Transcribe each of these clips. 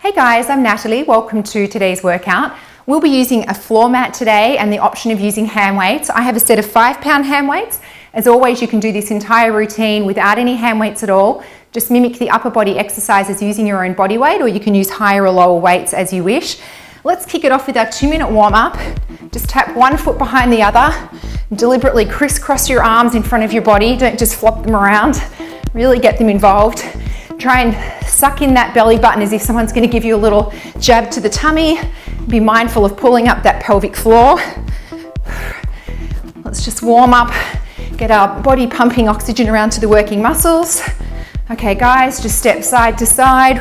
Hey guys, I'm Natalie. Welcome to today's workout. We'll be using a floor mat today and the option of using hand weights. I have a set of 5-pound hand weights. As always, you can do this entire routine without any hand weights at all. Just mimic the upper body exercises using your own body weight, or you can use higher or lower weights as you wish. Let's kick it off with our 2-minute warm-up. Just tap one foot behind the other. Deliberately crisscross your arms in front of your body. Don't just flop them around. Really get them involved. Try and suck in that belly button as if someone's going to give you a little jab to the tummy. Be mindful of pulling up that pelvic floor. Let's just warm up, get our body pumping oxygen around to the working muscles. Okay guys, just step side to side,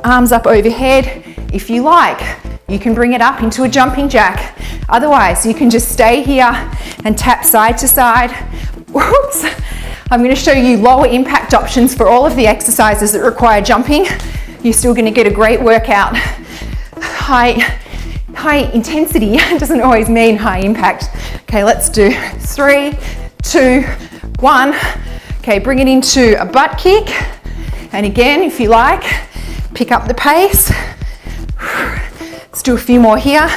arms up overhead. If you like, you can bring it up into a jumping jack. Otherwise, you can just stay here and tap side to side. Whoops. I'm going to show you lower impact options for all of the exercises that require jumping. You're still going to get a great workout. High intensity doesn't always mean high impact. Okay, let's do 3, 2, 1. Okay, bring it into a butt kick. And again, if you like, pick up the pace. Let's do a few more here.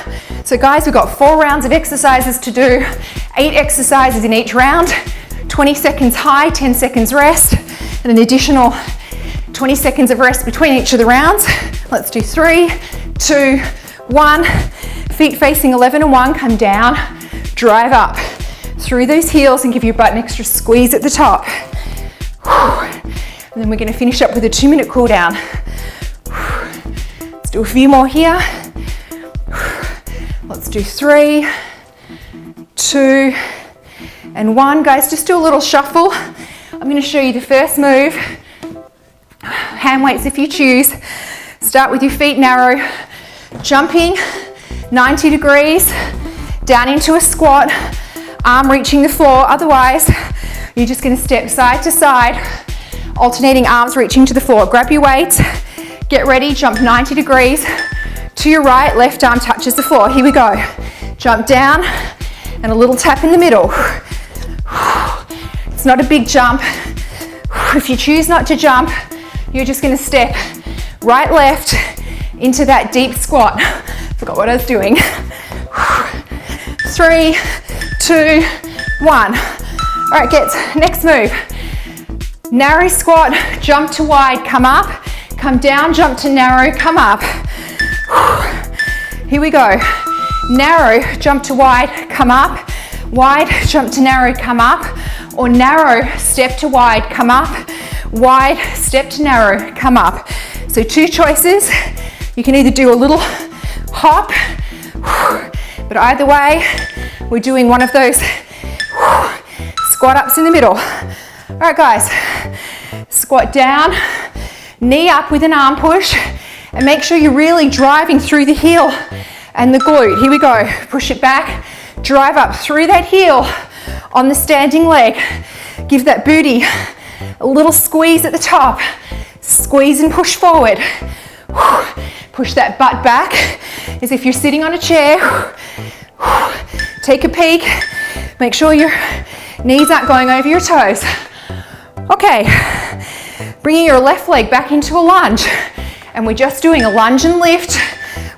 So guys, we've got 4 rounds of exercises to do, 8 exercises in each round. 20 seconds high, 10 seconds rest, and an additional 20 seconds of rest between each of the rounds. Let's do 3, 2, 1. Feet facing 11 and 1, come down, drive up through those heels and give your butt an extra squeeze at the top. And then we're going to finish up with a 2-minute cool down. Let's do a few more here. Let's do 3, 2, and 1. Guys, just do a little shuffle. I'm going to show you the first move. Hand weights if you choose. Start with your feet narrow, jumping 90 degrees, down into a squat, arm reaching the floor. Otherwise, you're just going to step side to side, alternating arms reaching to the floor. Grab your weights, get ready, jump 90 degrees to your right, left arm touches the floor. Here we go. Jump down and a little tap in the middle. It's not a big jump. If you choose not to jump, you're just going to step right, left into that deep squat. Forgot what I was doing. 3, 2, 1. All right, get next move. Narrow squat, jump to wide, come up, come down, jump to narrow, come up. Here we go. Narrow, jump to wide, come up. Wide, jump to narrow, come up. Or narrow, step to wide, come up. Wide, step to narrow, come up. So 2 choices. You can either do a little hop, but either way, we're doing one of those squat ups in the middle. All right guys, squat down, knee up with an arm push, and make sure you're really driving through the heel and the glute. Here we go, push it back, drive up through that heel on the standing leg. Give that booty a little squeeze at the top. Squeeze and push forward. Push that butt back as if you're sitting on a chair. Take a peek. Make sure your knees aren't going over your toes. Okay, bringing your left leg back into a lunge. And we're just doing a lunge and lift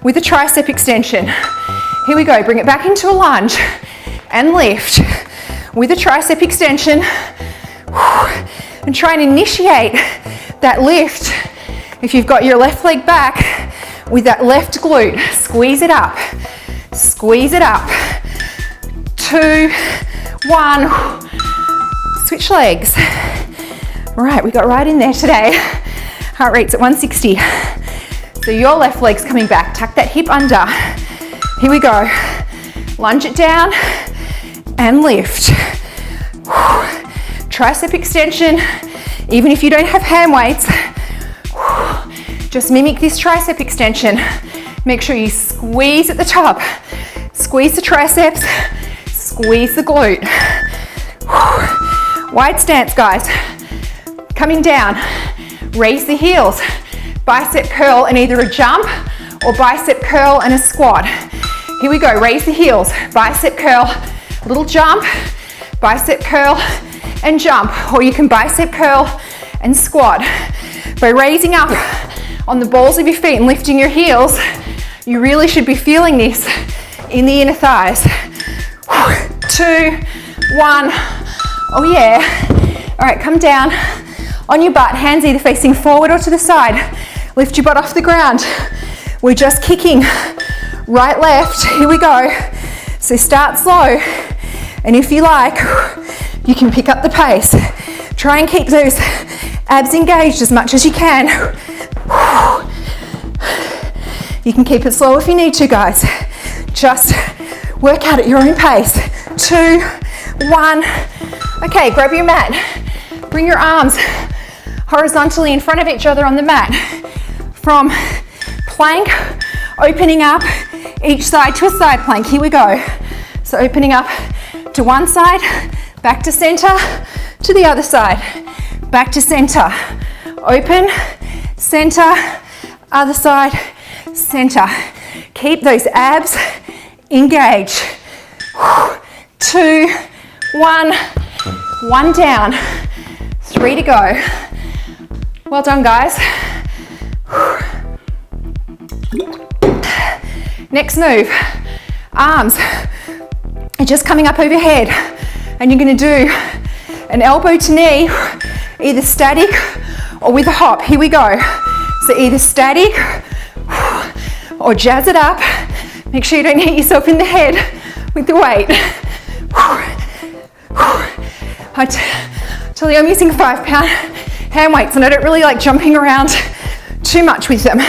with a tricep extension. Here we go, bring it back into a lunge and lift with a tricep extension. And try and initiate that lift if you've got your left leg back with that left glute. Squeeze it up, squeeze it up. 2, 1, switch legs. All right, we got right in there today. Heart rate's at 160. So your left leg's coming back, tuck that hip under. Here we go, lunge it down and lift. Tricep extension, even if you don't have hand weights, just mimic this tricep extension. Make sure you squeeze at the top, squeeze the triceps, squeeze the glute. Wide stance, guys. Coming down, raise the heels, bicep curl and either a jump or bicep curl and a squat. Here we go, raise the heels, bicep curl, little jump, bicep curl and jump, or you can bicep curl and squat. By raising up on the balls of your feet and lifting your heels, you really should be feeling this in the inner thighs. 2, 1, oh yeah. All right, come down on your butt, hands either facing forward or to the side. Lift your butt off the ground. We're just kicking right, left, here we go. So start slow, and if you like, you can pick up the pace. Try and keep those abs engaged as much as you can. You can keep it slow if you need to, guys. Just work out at your own pace. 2, 1. Okay, grab your mat. Bring your arms horizontally in front of each other on the mat. From plank, opening up each side to a side plank. Here we go. So opening up to one side, back to center, to the other side, back to center. Open, center, other side, center. Keep those abs engaged. 2, 1, 1 down, 3 to go. Well done, guys. Next move, arms are just coming up overhead, and you're going to do an elbow to knee, either static or with a hop. Here we go. So either static or jazz it up. Make sure you don't hit yourself in the head with the weight. I tell you, I'm using 5-pound hand weights, and I don't really like jumping around too much with them.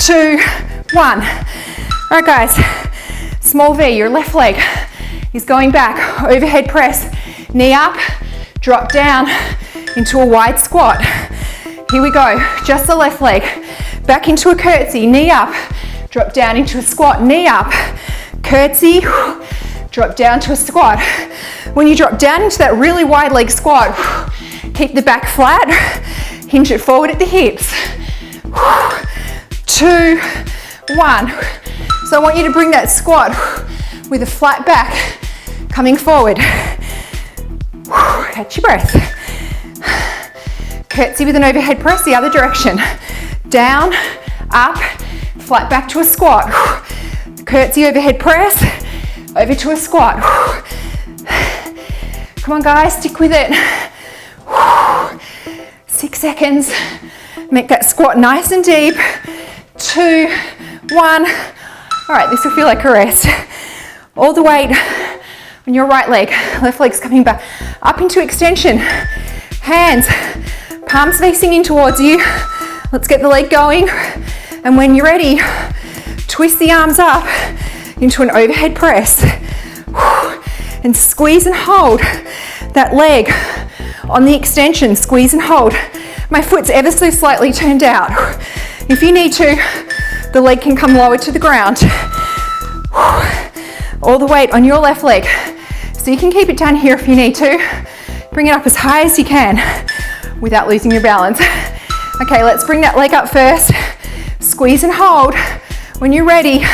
2, 1. All right, guys. Small V, your left leg is going back. Overhead press, knee up, drop down into a wide squat. Here we go. Just the left leg. Back into a curtsy, knee up, drop down into a squat, knee up, curtsy, drop down to a squat. When you drop down into that really wide leg squat, keep the back flat, hinge it forward at the hips. 2, 1. So I want you to bring that squat with a flat back coming forward. Catch your breath. Curtsy with an overhead press the other direction. Down, up, flat back to a squat. Curtsy overhead press, over to a squat. Come on, guys, stick with it. 6 seconds. Make that squat nice and deep. 2, 1. All right, this will feel like a rest. All the weight on your right leg. Left leg's coming back up into extension. Hands, palms facing in towards you. Let's get the leg going. And when you're ready, twist the arms up into an overhead press. And squeeze and hold that leg on the extension. Squeeze and hold. My foot's ever so slightly turned out. If you need to, the leg can come lower to the ground. All the weight on your left leg. So you can keep it down here if you need to. Bring it up as high as you can without losing your balance. Okay, let's bring that leg up first. Squeeze and hold. When you're ready,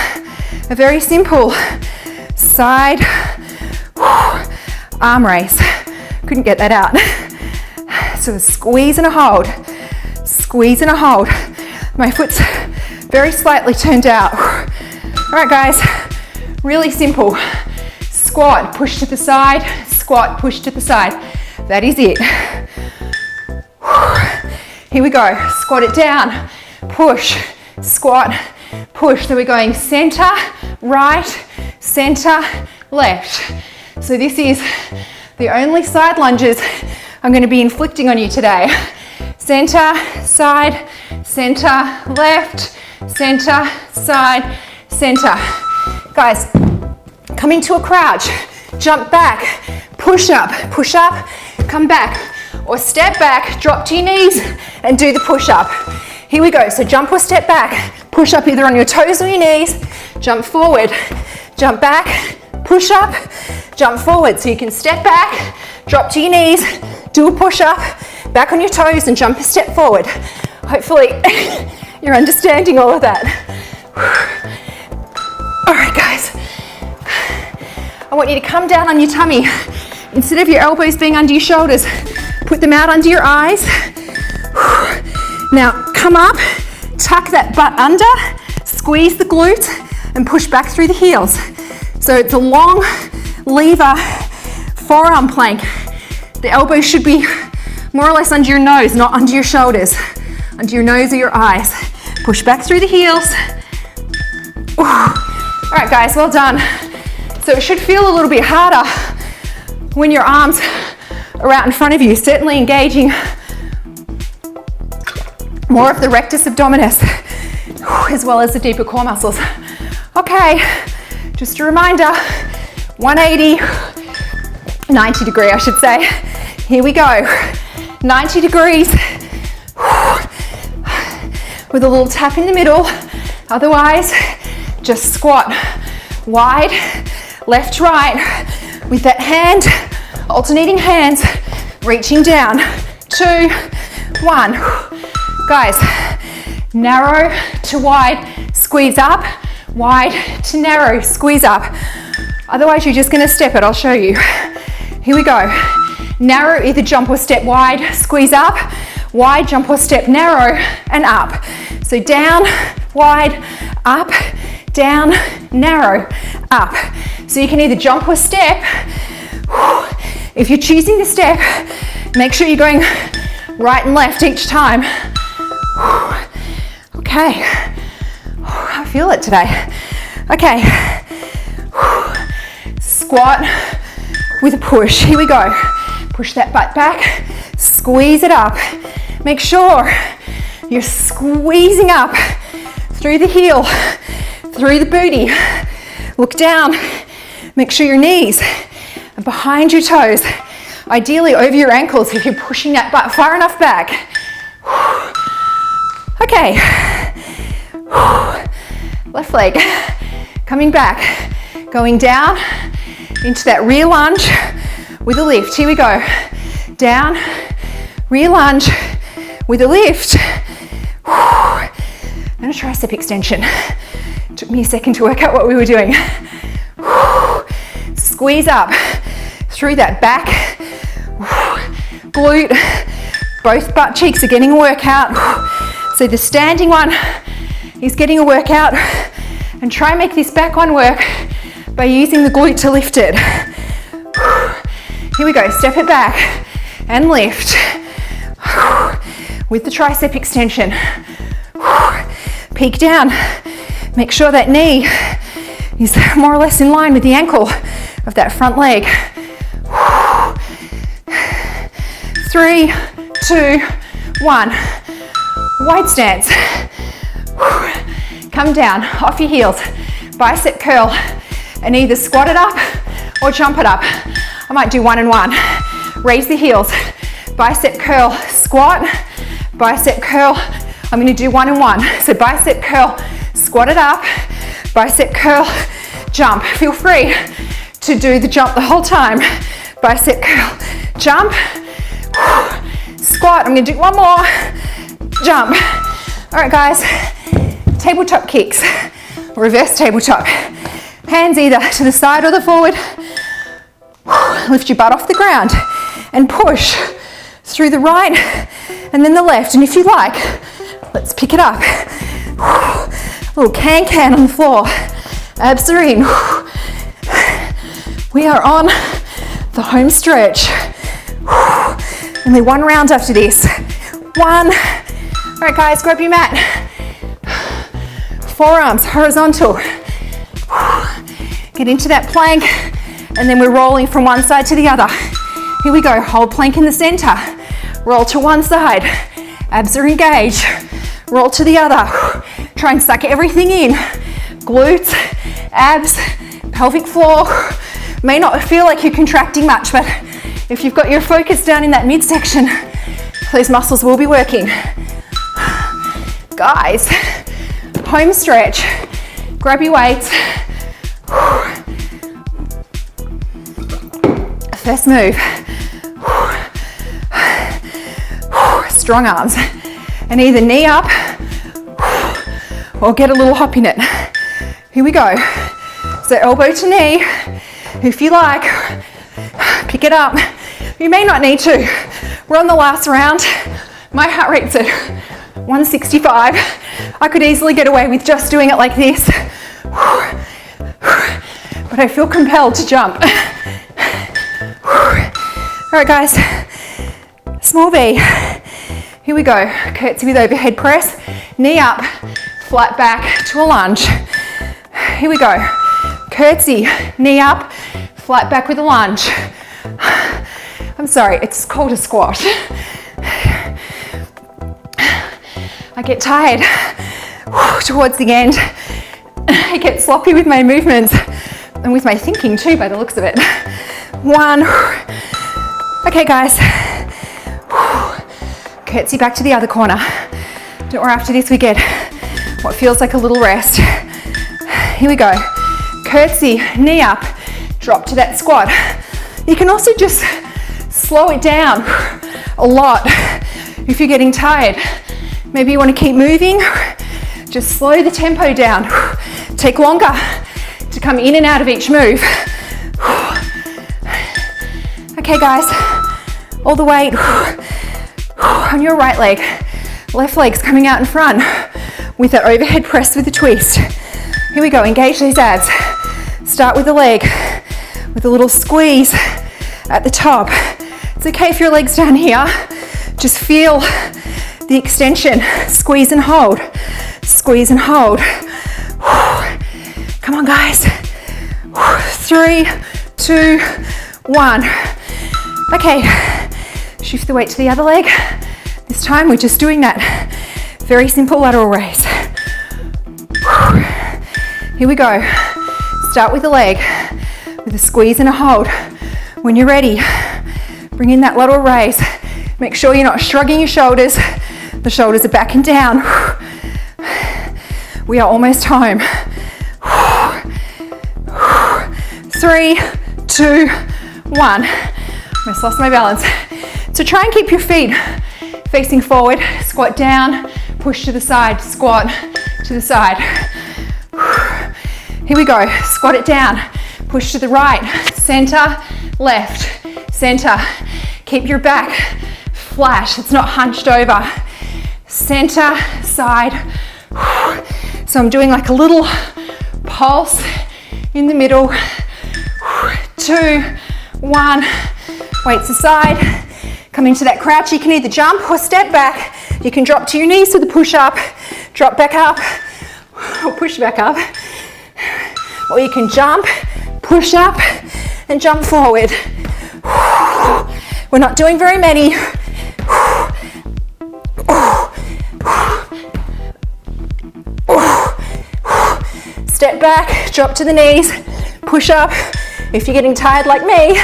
a very simple side arm raise. Couldn't get that out. So a squeeze and a hold. Squeeze and a hold. My foot's very slightly turned out. All right, guys, really simple. Squat, push to the side, squat, push to the side. That is it. Here we go. Squat it down, push, squat, push. So we're going center, right, center, left. So this is the only side lunges I'm going to be inflicting on you today. Center, side, center, left, center, side, center. Guys, come into a crouch, jump back, push up, come back, or step back, drop to your knees and do the push up. Here we go. So jump or step back, push up either on your toes or your knees, jump forward, jump back, push up, jump forward. So you can step back, drop to your knees, do a push up, back on your toes and jump a step forward. Hopefully you're understanding all of that. All right, guys. I want you to come down on your tummy. Instead of your elbows being under your shoulders, put them out under your eyes. Now, come up, tuck that butt under, squeeze the glutes, and push back through the heels. So it's a long lever forearm plank. The elbows should be more or less under your nose, not under your shoulders. Under your nose or your eyes. Push back through the heels. Ooh. All right, guys, well done. So it should feel a little bit harder when your arms are out in front of you, certainly engaging more of the rectus abdominis, as well as the deeper core muscles. Okay, just a reminder, 180, 90 degree, I should say. Here we go, 90 degrees, with a little tap in the middle. Otherwise, just squat wide, left, right, with that hand, alternating hands, reaching down. 2, 1. Guys, narrow to wide, squeeze up, wide to narrow, squeeze up. Otherwise, you're just gonna step it, I'll show you. Here we go. Narrow, either jump or step wide, squeeze up, wide, jump or step, narrow, and up. So down, wide, up, down, narrow, up. So you can either jump or step. If you're choosing to step, make sure you're going right and left each time. Okay, I feel it today. Okay, squat with a push. Here we go. Push that butt back, squeeze it up. Make sure you're squeezing up through the heel, through the booty. Look down. Make sure your knees are behind your toes, ideally over your ankles if you're pushing that butt far enough back. Okay, left leg coming back, going down into that rear lunge with a lift. Here we go, down, rear lunge with a lift, and a tricep extension. Took me a second to work out what we were doing. Squeeze up through that back, glute, both butt cheeks are getting a workout. So the standing one is getting a workout, and try and make this back one work by using the glute to lift it. Here we go, step it back and lift with the tricep extension. Peek down, make sure that knee is more or less in line with the ankle of that front leg. 3, 2, 1. Wide stance. Come down off your heels, bicep curl, and either squat it up or jump it up. I might do 1 and 1. Raise the heels, bicep curl, squat, bicep curl. I'm going to do 1 and 1. So bicep curl, squat it up, bicep curl, jump. Feel free to do the jump the whole time. Bicep curl, jump, squat. I'm going to do 1 more, jump. All right, guys, tabletop kicks, reverse tabletop. Hands either to the side or the forward. Lift your butt off the ground and push through the right and then the left. And if you like, let's pick it up. Little can on the floor. Abs are in. We are on the home stretch. Only 1 round after this. 1. All right, guys, grab your mat. Forearms horizontal. Get into that plank, and then we're rolling from one side to the other. Here we go, hold plank in the center. Roll to one side, abs are engaged. Roll to the other. Try and suck everything in. Glutes, abs, pelvic floor. May not feel like you're contracting much, but if you've got your focus down in that midsection, those muscles will be working. Guys, home stretch. Grab your weights. First move. Strong arms. And either knee up or get a little hop in it. Here we go. So elbow to knee. If you like, pick it up. You may not need to. We're on the last round. My heart rate's at 165. I could easily get away with just doing it like this, but I feel compelled to jump. All right, guys, small V. Here we go. Curtsy with overhead press, knee up, flat back to a lunge. Here we go. Curtsy, knee up, flat back with a lunge. I'm sorry, it's called a squat. I get tired towards the end. I get sloppy with my movements and with my thinking too, by the looks of it. 1. Okay, guys. Curtsy back to the other corner. Don't worry, after this we get what feels like a little rest. Here we go. Curtsy, knee up, drop to that squat. You can also just slow it down a lot if you're getting tired. Maybe you want to keep moving, just slow the tempo down. Take longer to come in and out of each move. Okay, guys, all the weight on your right leg. Left leg's coming out in front with that overhead press with the twist. Here we go, engage these abs. Start with the leg, with a little squeeze at the top. It's okay if your leg's down here. Just feel the extension. Squeeze and hold. Squeeze and hold. Come on, guys. 3, 2, 1. Okay, shift the weight to the other leg. This time we're just doing that very simple lateral raise. Here we go. Start with the leg, with a squeeze and a hold. When you're ready, bring in that lateral raise. Make sure you're not shrugging your shoulders. The shoulders are back and down. We are almost home. 3, 2, 1. I just lost my balance. So try and keep your feet facing forward. Squat down, push to the side, squat to the side. Here we go. Squat it down, push to the right, center, left, center. Keep your back flat. It's not hunched over. Center, side. So I'm doing like a little pulse in the middle. 2, 1. Weights aside. Come into that crouch. You can either jump or step back. You can drop to your knees with the push up, drop back up, or push back up. Or you can jump, push up, and jump forward. We're not doing very many. Step back, drop to the knees, push up. If you're getting tired like me,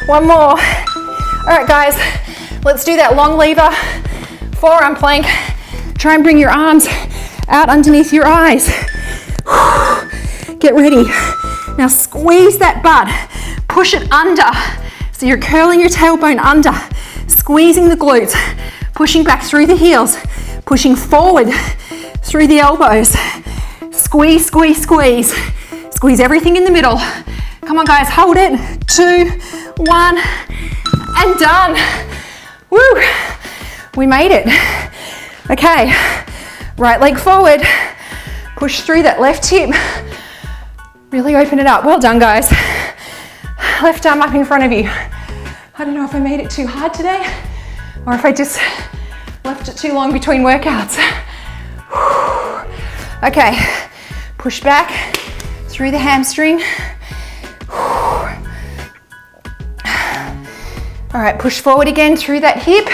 1 more. All right, guys, let's do that long lever forearm plank. Try and bring your arms out underneath your eyes. Get ready. Now squeeze that butt, push it under. So you're curling your tailbone under, squeezing the glutes, pushing back through the heels, pushing forward through the elbows. Squeeze, squeeze, squeeze. Squeeze everything in the middle. Come on, guys, hold it. 2, 1, and done. Woo! We made it. Okay, right leg forward. Push through that left hip. Really open it up. Well done, guys. Left arm up in front of you. I don't know if I made it too hard today or if I just left it too long between workouts. Okay, push back through the hamstring. All right, push forward again through that hip.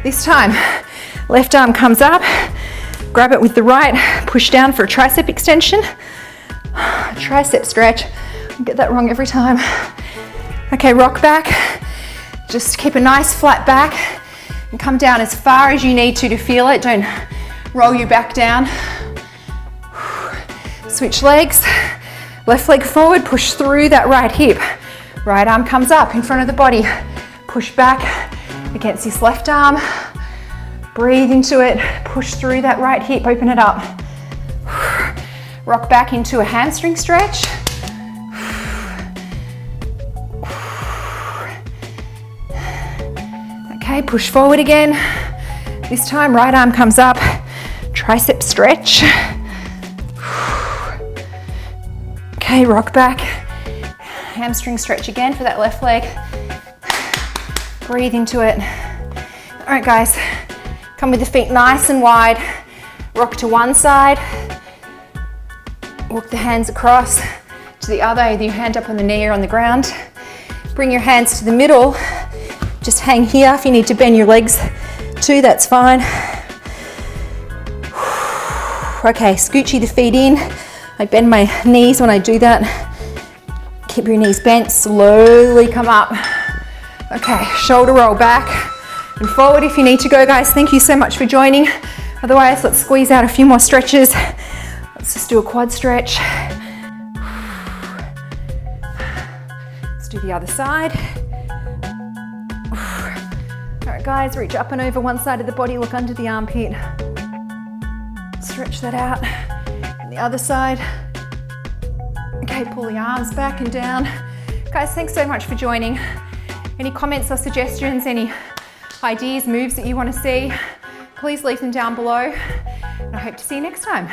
This time, left arm comes up, grab it with the right, push down for a tricep extension. Tricep stretch. I get that wrong every time. Okay, rock back. Just keep a nice flat back and come down as far as you need to feel it. Don't roll your back down. Switch legs. Left leg forward, push through that right hip. Right arm comes up in front of the body. Push back against this left arm. Breathe into it. Push through that right hip, open it up. Rock back into a hamstring stretch. Okay, push forward again. This time, right arm comes up. tricep stretch. Okay, rock back. Hamstring stretch again for that left leg. Breathe into it. All right, guys, come with the feet nice and wide. Rock to one side. Walk the hands across to the other, either your hand up on the knee or on the ground. Bring your hands to the middle. Just hang here. If you need to bend your legs too, that's fine. Okay, scoochie the feet in. I bend my knees when I do that. Keep your knees bent, slowly come up. Okay, shoulder roll back and forward if you need to go, guys. Thank you so much for joining. Otherwise, let's squeeze out a few more stretches. Let's just do a quad stretch. Let's do the other side. All right, guys, reach up and over one side of the body, look under the armpit. Stretch that out. And the other side. Okay, pull the arms back and down. Guys, thanks so much for joining. Any comments or suggestions, any ideas, moves that you want to see, please leave them down below. And I hope to see you next time.